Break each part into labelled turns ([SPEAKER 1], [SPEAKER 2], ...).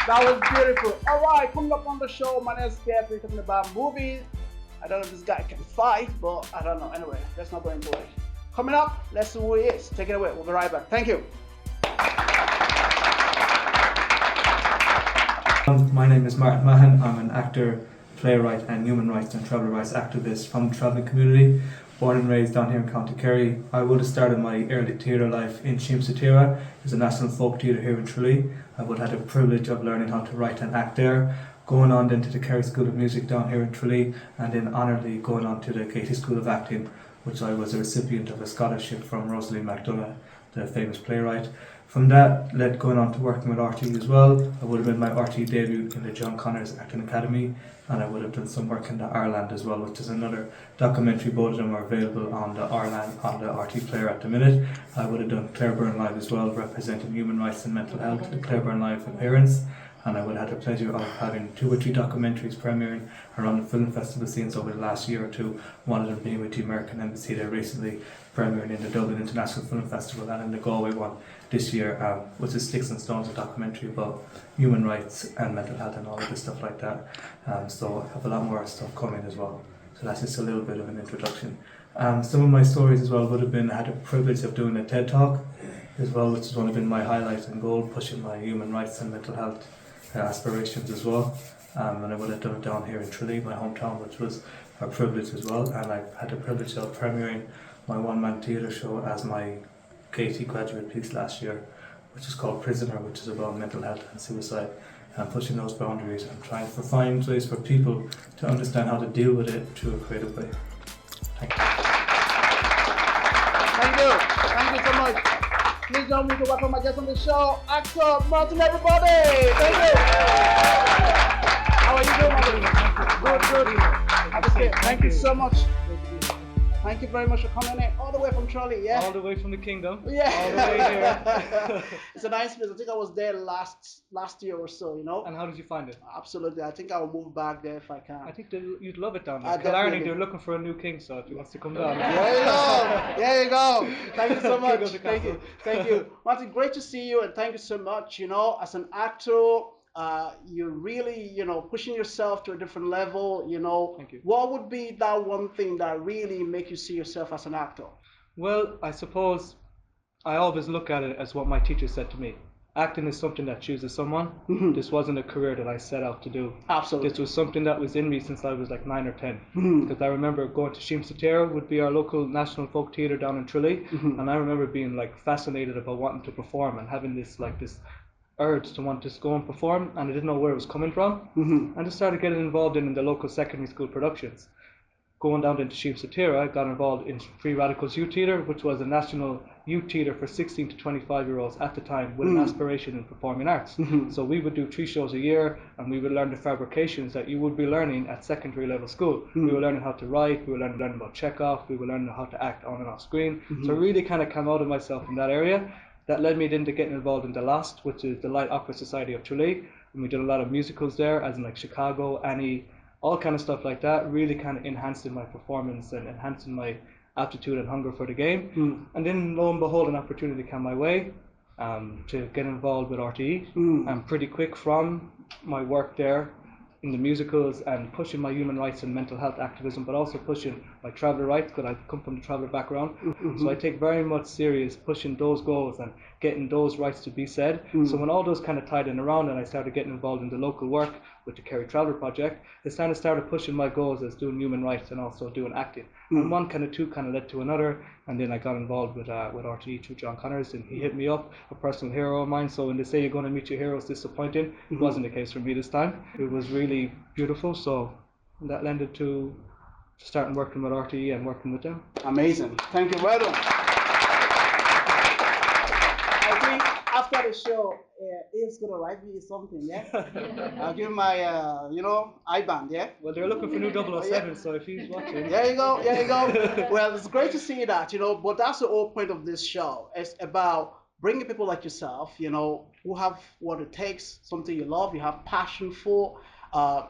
[SPEAKER 1] That was beautiful. All right, coming up on the show, my name is Kerry. We're talking about movies. I don't know if this guy can fight, but I don't know. Anyway, let's not go into it. Coming up, let's see who he is. Take it away. We'll be right back. Thank you.
[SPEAKER 2] My name is Martin Mahon. I'm an actor, playwright and human rights and travel rights activist from the travelling community. Born and raised down here in County Kerry. I would have started my early theatre life in Shimsatira. It's a national folk theatre here in Tralee. I would have had the privilege of learning how to write and act there, going on then to the Kerry School of Music down here in Tralee, and then honourably going on to the Katie School of Acting, which I was a recipient of a scholarship from Rosalie MacDonough, the famous playwright. From that, led going on to working with RTE as well. I would have made my RTE debut in the John Connors Acting Academy, and I would have done some work in the Ireland as well, which is another documentary. Both of them are available on the Ireland, on the RTE player at the minute. I would have done Clareburn Live as well, representing human rights and mental health, the Clareburn Live appearance. And I would have had the pleasure of having 2 or 3 documentaries premiering around the film festival scenes over the last year or two. One of them being with the American Embassy there recently, premiering in the Dublin International Film Festival, and in the Galway one this year, which is Sticks and Stones, a documentary about human rights and mental health and all of this stuff like that. So I have a lot more stuff coming as well. So that's just a little bit of an introduction. Some of my stories as well would have been, I had the privilege of doing a TED Talk as well, which has one of been my highlight and goal, pushing my human rights and mental health aspirations as well. And I would have done it down here in Tralee, my hometown, which was a privilege as well. And I had the privilege of premiering my one-man theatre show as my Katie graduate piece last year, which is called Prisoner, which is about mental health and suicide, and pushing those boundaries and trying to find ways for people to understand how to deal with it through a creative way. Thank you.
[SPEAKER 1] Thank you. Thank you so much. Please join me to welcome my guest on the show, actor Martin, everybody. Thank you. How are you doing, Martin? Good. Okay. Thank you so much. Thank you very much for coming in all the way from Tralee, yeah?
[SPEAKER 3] All the way from the kingdom.
[SPEAKER 1] Yeah.
[SPEAKER 3] All the way here.
[SPEAKER 1] It's a nice place. I think I was there last year or so, you know?
[SPEAKER 3] And how did you find it?
[SPEAKER 1] Absolutely. I think I'll move back there if I can.
[SPEAKER 3] I think you'd love it down there.
[SPEAKER 1] Definitely.
[SPEAKER 3] Killarney, they're looking for a new king, so if he wants to come down.
[SPEAKER 1] There you go. Thank you so much.
[SPEAKER 3] Thank you.
[SPEAKER 1] Thank you. Martin, great to see you, and thank you so much. You know, as an actor, you're really, pushing yourself to a different level,
[SPEAKER 3] Thank you.
[SPEAKER 1] What would be that one thing that really make you see yourself as an actor?
[SPEAKER 3] Well, I suppose I always look at it as what my teacher said to me. Acting is something that chooses someone.
[SPEAKER 1] Mm-hmm.
[SPEAKER 3] This wasn't a career that I set out to do.
[SPEAKER 1] Absolutely.
[SPEAKER 3] This was something that was in me since I was like 9 or 10.
[SPEAKER 1] Mm-hmm.
[SPEAKER 3] Because I remember going to Shimsatira, would be our local national folk theatre down in Tralee.
[SPEAKER 1] Mm-hmm.
[SPEAKER 3] And I remember being like fascinated about wanting to perform and having this urge to want to go and perform, and I didn't know where it was coming from.
[SPEAKER 1] Mm-hmm.
[SPEAKER 3] And just started getting involved in the local secondary school productions. Going down into Shimsatira, I got involved in Free Radicals Youth Theatre, which was a national youth theatre for 16 to 25-year-olds at the time with an aspiration in performing arts.
[SPEAKER 1] Mm-hmm.
[SPEAKER 3] So we would do 3 shows a year, and we would learn the fabrications that you would be learning at secondary level school.
[SPEAKER 1] Mm-hmm.
[SPEAKER 3] We were learning how to write, we were learning about Chekhov, we were learning how to act on and off screen.
[SPEAKER 1] Mm-hmm.
[SPEAKER 3] So I really kind of came out of myself in that area. That led me then to getting involved in the LOST, which is the Light Opera Society of Tralee, and we did a lot of musicals there, as in like Chicago, Annie, all kind of stuff like that. Really kind of enhancing my performance and enhancing my aptitude and hunger for the game. And then lo and behold, an opportunity came my way to get involved with RTE. And pretty quick from my work there in the musicals and pushing my human rights and mental health activism, but also pushing my traveller rights, because I come from the traveller background. So I take very much serious pushing those goals and getting those rights to be said. So when all those kind of tied in around, and I started getting involved in the local work with the Kerry Traveller Project, it kind of started pushing my goals as doing human rights and also doing acting. And one kind of two kind of led to another, and then I got involved with RTE through John Connors, and he hit me up, a personal hero of mine. So when they say you're going to meet your heroes disappointing, it wasn't the case for me this time. It was really beautiful, so that lended to starting working with RTE and working with them.
[SPEAKER 1] Amazing. Thank you. Well done. I think after the show, Ian's going to write me something, yeah? I'll give him my, IBAN, yeah?
[SPEAKER 3] Well, they're looking for new 007, so if he's watching...
[SPEAKER 1] There you go. Well, it's great to see that, but that's the whole point of this show. It's about bringing people like yourself, who have what it takes, something you love, you have passion for,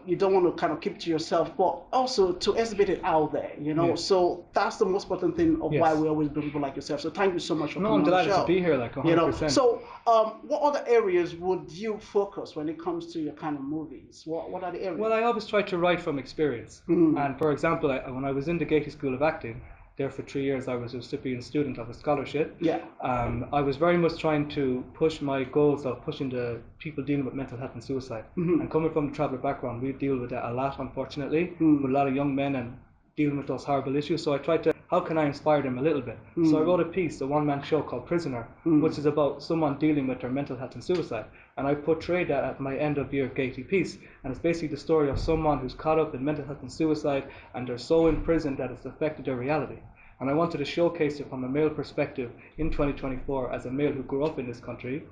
[SPEAKER 1] You don't want to kind of keep it to yourself, but also to exhibit it out there, you know.
[SPEAKER 3] Yes.
[SPEAKER 1] So that's the most important thing of why
[SPEAKER 3] Yes.
[SPEAKER 1] we always bring people like yourself. So thank you so much for
[SPEAKER 3] No,
[SPEAKER 1] coming
[SPEAKER 3] I'm
[SPEAKER 1] on the
[SPEAKER 3] delighted
[SPEAKER 1] show.
[SPEAKER 3] to be here, like 100%.
[SPEAKER 1] You know, so what other areas would you focus when it comes to your kind of movies? What are the areas?
[SPEAKER 3] Well, I always try to write from experience. And for example, when I was in the Gaiety School of Acting, there for 3 years, I was a recipient student of a scholarship.
[SPEAKER 1] Yeah.
[SPEAKER 3] I was very much trying to push my goals of pushing the people dealing with mental health and suicide. And coming from the traveller background, we deal with that a lot, unfortunately, with a lot of young men and dealing with those horrible issues. So I tried to, how can I inspire them a little bit? So I wrote a piece, a one-man show called Prisoner, which is about someone dealing with their mental health and suicide. And I portrayed that at my end of year Gaiety piece. And it's basically the story of someone who's caught up in mental health and suicide, and they're so in prison that it's affected their reality. And I wanted to showcase it from a male perspective in 2024 as a male who grew up in this country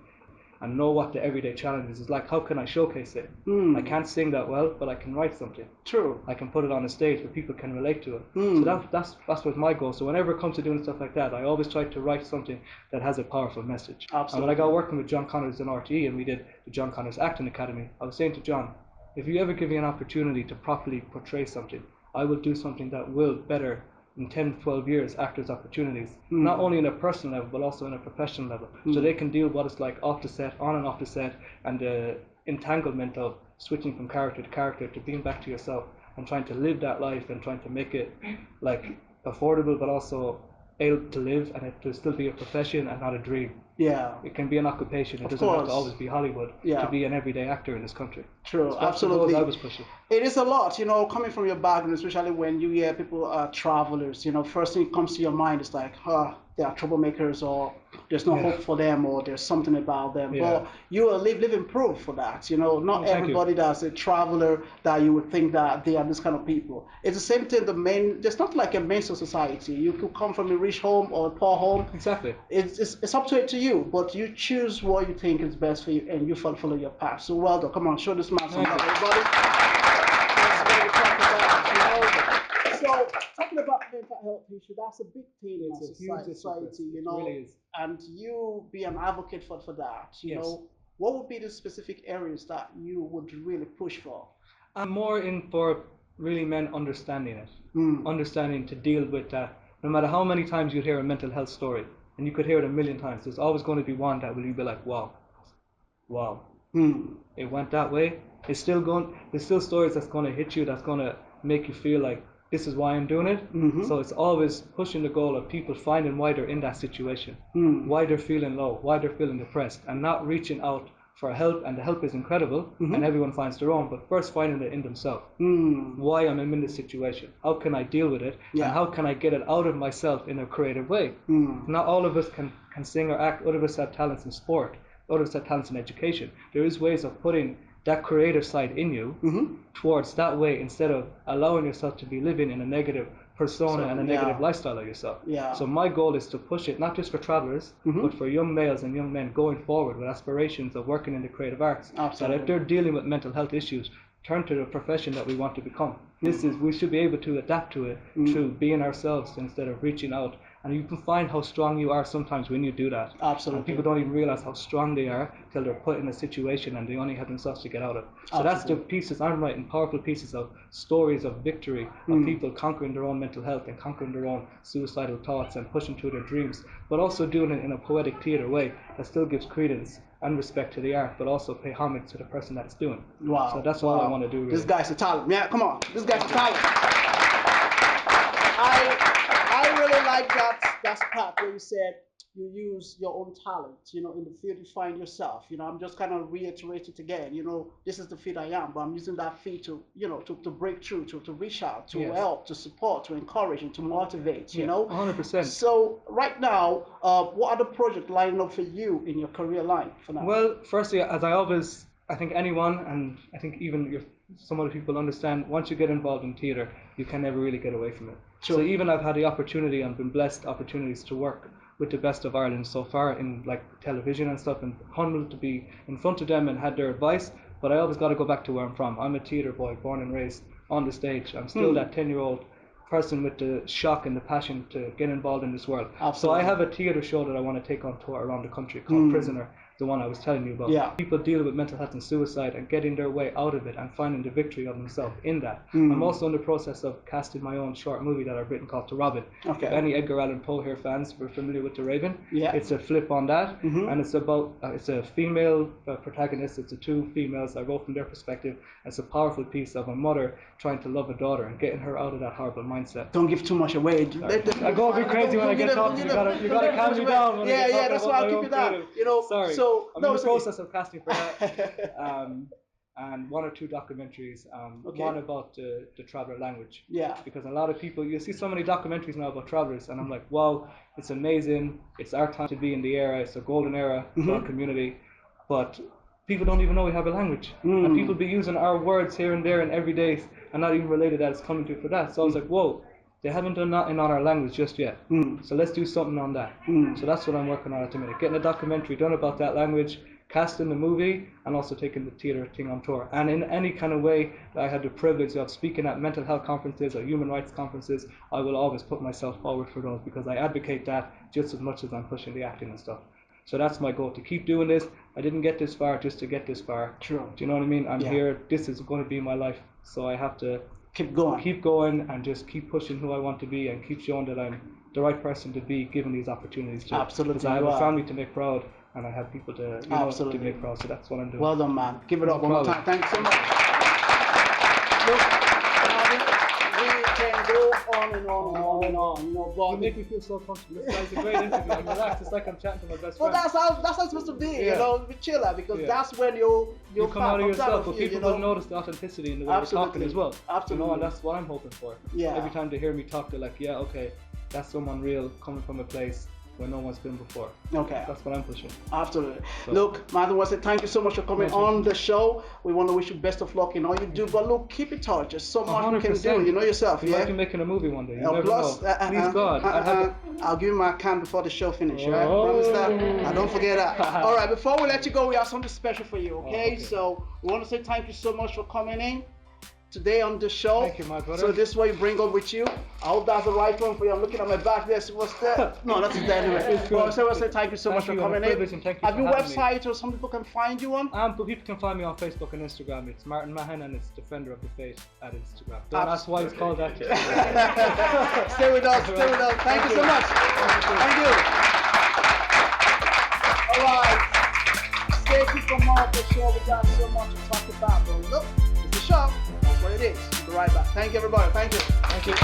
[SPEAKER 3] and know what the everyday challenges is like. How can I showcase it? I can't sing that well, but I can write something.
[SPEAKER 1] True.
[SPEAKER 3] I can put it on a stage where people can relate to it. So that's what's my goal. So whenever it comes to doing stuff like that, I always try to write something that has a powerful message.
[SPEAKER 1] Absolutely.
[SPEAKER 3] And when I got working with John Connors in RTE and we did the John Connors Acting Academy, I was saying to John, if you ever give me an opportunity to properly portray something, I will do something that will better in 10, 12 years actors' opportunities, not only in a personal level, but also in a professional level. So they can deal with what it's like off the set, on and off the set, and the entanglement of switching from character to character to being back to yourself and trying to live that life and trying to make it like affordable, but also able to live and it to still be a profession and not a dream.
[SPEAKER 1] Yeah.
[SPEAKER 3] It can be an occupation. It doesn't have to always be Hollywood to be an everyday actor in this country.
[SPEAKER 1] True,
[SPEAKER 3] So that's
[SPEAKER 1] absolutely.
[SPEAKER 3] the goals I was pushing.
[SPEAKER 1] It is a lot, you know, coming from your background, especially when you hear people are travelers, you know, first thing that comes to your mind is like, they are troublemakers, or there's no hope for them, or there's something about them. But you are living proof for that, you know. Not everybody that's a traveler that you would think that they are this kind of people. It's the same thing, there's not like a mainstream society. You could come from a rich home or a poor home.
[SPEAKER 3] Exactly.
[SPEAKER 1] It's up to you, but you choose what you think is best for you and you follow your path. So well done. Come on, show this man some love, everybody. That's what we talk about, you know. So talking about mental health issue, that's a big thing in our society, you know.
[SPEAKER 3] It really is.
[SPEAKER 1] And you be an advocate for that, you know. What would be the specific areas that you would really push for?
[SPEAKER 3] I'm more in for really men understanding it, understanding to deal with that. No matter how many times you hear a mental health story, and you could hear it a million times, there's always going to be one that will you be like, wow, it went that way. It's still going. There's still stories that's going to hit you, that's going to make you feel like this is why I'm doing it. So it's always pushing the goal of people finding why they're in that situation, why they're feeling low, why they're feeling depressed, and not reaching out for help. And the help is incredible, and everyone finds their own, but first finding it in themselves. Why I'm in this situation, how can I deal with it, and how can I get it out of myself in a creative way. Not all of us can sing or act. Other of us have talents in sport, other of us have talents in education. There is ways of putting that creative side in you towards that way, instead of allowing yourself to be living in a negative persona and a negative lifestyle of yourself. So my goal is to push it, not just for travelers, but for young males and young men going forward with aspirations of working in the creative arts. That if they're dealing with mental health issues, turn to the profession that we want to become. We should be able to adapt to it through being ourselves instead of reaching out. And you can find how strong you are sometimes when you do that.
[SPEAKER 1] Absolutely.
[SPEAKER 3] And people don't even realize how strong they are till they're put in a situation and they only have themselves to get out of. So that's the pieces I'm writing, powerful pieces of stories of victory, of people conquering their own mental health and conquering their own suicidal thoughts and pushing through their dreams, but also doing it in a poetic theatre way that still gives credence and respect to the art, but also pay homage to the person that it's doing.
[SPEAKER 1] Wow.
[SPEAKER 3] So that's all I want to do. Really.
[SPEAKER 1] This guy's a talent. Yeah, come on. This guy's a talent. I really like that part where you said you use your own talent, you know, in the field you find yourself. You know, I'm just kind of reiterate it again. You know, this is the field I am, but I'm using that field to, you know, to break through, to reach out, to help, to support, to encourage, and to motivate. You know,
[SPEAKER 3] 100%.
[SPEAKER 1] So right now, what are the projects lining up for you in your career line for now?
[SPEAKER 3] Well, firstly, as I think anyone, and I think even some other people understand, once you get involved in theatre, you can never really get away from it. Sure. So even I've had the opportunity and been blessed opportunities to work with the best of Ireland so far in like television and stuff, and humbled to be in front of them and had their advice. But I always got to go back to where I'm from. I'm a theatre boy, born and raised on the stage. I'm still that 10-year-old person with the shock and the passion to get involved in this world.
[SPEAKER 1] Absolutely.
[SPEAKER 3] So I have a theatre show that I want to take on tour around the country called Prisoner. the one I was telling you about.
[SPEAKER 1] Yeah.
[SPEAKER 3] People dealing with mental health and suicide and getting their way out of it and finding the victory of themselves in that. I'm also in the process of casting my own short movie that I've written called To Robin.
[SPEAKER 1] Okay.
[SPEAKER 3] If any Edgar Allan Poe here fans were familiar with The Raven,
[SPEAKER 1] Yeah.
[SPEAKER 3] it's a flip on that, and it's about it's a female protagonist. It's the two females I wrote from their perspective. It's a powerful piece of a mother trying to love a daughter and getting her out of that horrible mindset.
[SPEAKER 1] Don't give too much away.
[SPEAKER 3] I go a bit crazy when I get talking. You gotta calm me down. When I get
[SPEAKER 1] That's
[SPEAKER 3] talking
[SPEAKER 1] why
[SPEAKER 3] about
[SPEAKER 1] I'll
[SPEAKER 3] my
[SPEAKER 1] keep
[SPEAKER 3] own
[SPEAKER 1] you down.
[SPEAKER 3] creative.
[SPEAKER 1] You know,
[SPEAKER 3] Sorry.
[SPEAKER 1] so
[SPEAKER 3] I'm
[SPEAKER 1] no,
[SPEAKER 3] in the
[SPEAKER 1] it's okay.
[SPEAKER 3] process of casting for that, and 1 or 2 documentaries. One about the traveler language.
[SPEAKER 1] Yeah.
[SPEAKER 3] Because a lot of people, you see so many documentaries now about travelers, and I'm like, wow, it's amazing. It's our time to be in the era. It's a golden era for our community, but people don't even know we have a language, and people be using our words here and there and every day, and not even related that it's coming to for that. So I was like, whoa. They haven't done nothing on our language just yet. So let's do something on that. So that's what I'm working on at the minute. Getting a documentary done about that language, casting the movie, and also taking the theatre thing on tour. And in any kind of way that I had the privilege of speaking at mental health conferences or human rights conferences, I will always put myself forward for those because I advocate that just as much as I'm pushing the acting and stuff. So that's my goal, to keep doing this. I didn't get this far just to get this far.
[SPEAKER 1] True.
[SPEAKER 3] Do you know what I mean? I'm
[SPEAKER 1] Yeah.
[SPEAKER 3] here. This is going to be my life. So I have to
[SPEAKER 1] Keep going.
[SPEAKER 3] and just keep pushing who I want to be and keep showing that I'm the right person to be given these opportunities to.
[SPEAKER 1] Absolutely.
[SPEAKER 3] Because I have a family to make proud and I have people to, to make proud. So that's what I'm doing.
[SPEAKER 1] Well done, man. Give it up
[SPEAKER 3] No
[SPEAKER 1] one more
[SPEAKER 3] problem.
[SPEAKER 1] time. Thanks so much. Look, we can go on and on and on and on. You know,
[SPEAKER 3] You
[SPEAKER 1] but
[SPEAKER 3] make me feel so comfortable. This guy's a great interview. I'm relaxed. It's like I'm chatting to my best
[SPEAKER 1] well,
[SPEAKER 3] friend.
[SPEAKER 1] that's how it's supposed to be. You
[SPEAKER 3] Yeah.
[SPEAKER 1] know, be chiller because
[SPEAKER 3] Yeah.
[SPEAKER 1] that's when your
[SPEAKER 3] You come out of
[SPEAKER 1] comes
[SPEAKER 3] yourself, but
[SPEAKER 1] you,
[SPEAKER 3] people
[SPEAKER 1] you know?
[SPEAKER 3] will notice the authenticity in the way you're
[SPEAKER 1] Absolutely.
[SPEAKER 3] talking as well.
[SPEAKER 1] Absolutely.
[SPEAKER 3] You know, and that's what I'm hoping for.
[SPEAKER 1] Yeah.
[SPEAKER 3] Every time they hear me talk, they're like, yeah, okay, that's someone real coming from a place where no one's been before.
[SPEAKER 1] Okay.
[SPEAKER 3] That's what I'm pushing.
[SPEAKER 1] Absolutely.
[SPEAKER 3] So-
[SPEAKER 1] Look, Martin, I say thank you so much for coming
[SPEAKER 3] Thank you.
[SPEAKER 1] on the show. We want to wish you best of luck in all you do. But look, keep in touch. There's so much we can
[SPEAKER 3] 100%.
[SPEAKER 1] do. You know yourself, yeah?
[SPEAKER 3] Imagine making a movie one day. You never
[SPEAKER 1] Plus,
[SPEAKER 3] know. Please God. I'd have it.
[SPEAKER 1] I'll give you my account before the show finishes, right?
[SPEAKER 3] Oh.
[SPEAKER 1] Promise that? Don't forget that. All right, before we let you go, we have something special for you, okay?
[SPEAKER 3] okay.
[SPEAKER 1] So we want to say thank you so much for coming in today on the show.
[SPEAKER 3] Thank you, my brother.
[SPEAKER 1] So this is what you bring up with you. I hope that's the right one for you. I'm looking at my back there. So what's that? No, that's it there anyway.
[SPEAKER 3] It's good.
[SPEAKER 1] Well, so I say thank you so much for
[SPEAKER 3] Thank you,
[SPEAKER 1] coming
[SPEAKER 3] and a privilege,
[SPEAKER 1] in.
[SPEAKER 3] and thank you
[SPEAKER 1] Have
[SPEAKER 3] for
[SPEAKER 1] your
[SPEAKER 3] having me.
[SPEAKER 1] website or some people can find you on?
[SPEAKER 3] But people can find me on Facebook and Instagram. It's Martin Mahon and it's Defender of the Faith at Instagram. Don't ask why it's called that.
[SPEAKER 1] Stay with us. Stay with us. Thank you so much. Thank you. All right. Stay tuned for more of the show. We got so much to talk about. But look, it's the show. That's what it is. We'll be right back. Thank you, everybody. Thank you.
[SPEAKER 3] Thank you.